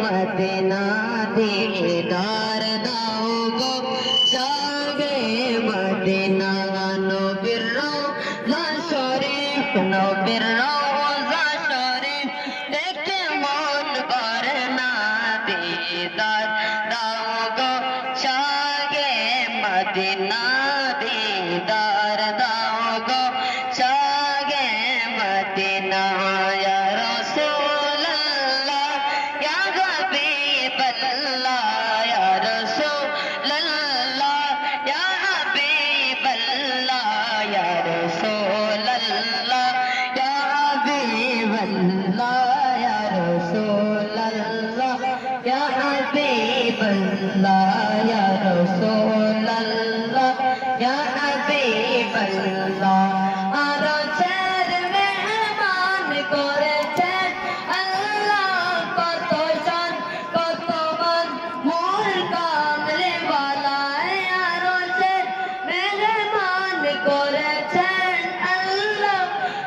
Medina दीदार दाओ गो जागे मदीना नबीर रौज़ा शरीफ नबीर रौज़ा शरीफ देखे मन करे ना दीदार दाओ गो जागे मदीना दीदार दाओ गो जागे मदीना या रसूल अल्लाह या हबीब अल्लाह या रसूल अल्लाह या हबीब अल्लाह या रसूल अल्लाह या हबीब अल्लाह या रसूल अल्लाह या हबीब अल्लाह या रसूल अल्लाह या हबीब अल्लाह আরশের মেহমান করেছেন আল্লাহ কত শান কত মান মোর কামলে ওয়ালায় আরশের মেহমান করেছেন আল্লাহ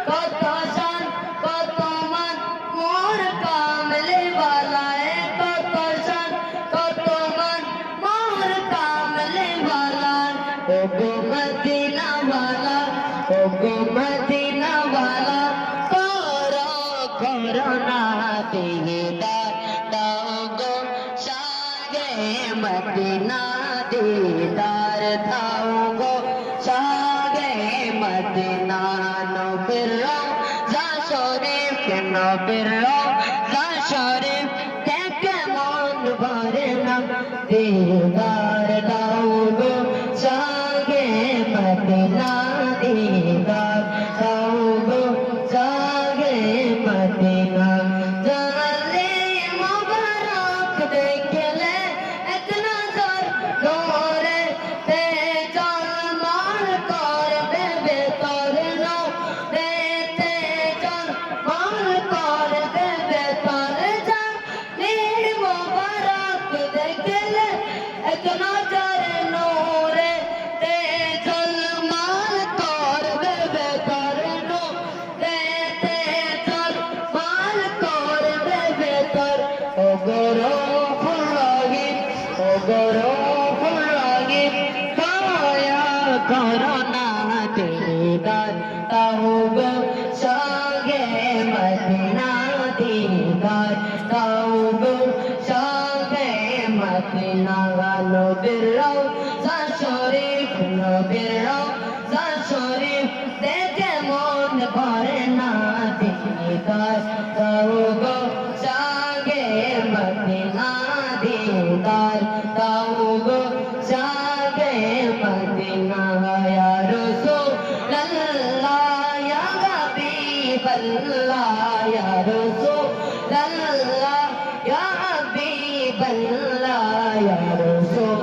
কত শান কত মান মোর কামলে ওয়ালায় কত শান কত মান মোর কামলে ওয়ালায় ও গো মদিনা ওয়ালা ও গো মদিনা ওয়ালা করো করোনা দিদার দাও গো শাহে মদিনা দিদার দাও গো শাহে মদিনা নবীর রওজা শরীফ নবীর রওজা শরীফ দেখে মন ভরে না দিদার দাও গো শাহে মদিনা दीदार दाओ गो जागे मदीना जाले मुबारक देखले एक नजर नूरे ते जलमाल करबे बेतर नो ते जलमाल करबे बेतर जाले मुबारक देखले एक नजर नूरे ते जलमाल करबे बेतर नो ते जलमाल करबे बेतर ओ गोरो फुलागी ओ गोरो फुलागी काया करना दीदार दाओ गो शागे मदीना दीदार दाओ गो शागे मदीना नबीर रौज़ा शरीफ नबीर रौज़ा शरीफ देखे मन भरे ना दीदार दाओ गो शागे मदीना दीदार दाओ गो शागे मदीना या रसूल अल्लाह या हबीब अल्लाह या रसूल अल्लाह या हबीब अल्लाह या रसूल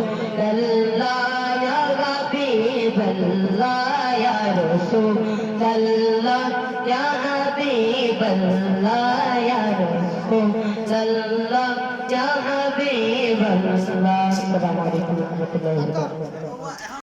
अल्लाह या हबीब अल्लाह या रसूल अल्लाह या हबीब अल्लाह या रसूल अल्लाह या हबीब अल्लाह। अस्सलामु अलैकुम व रहमतुल्लाहि व बरकातुहू।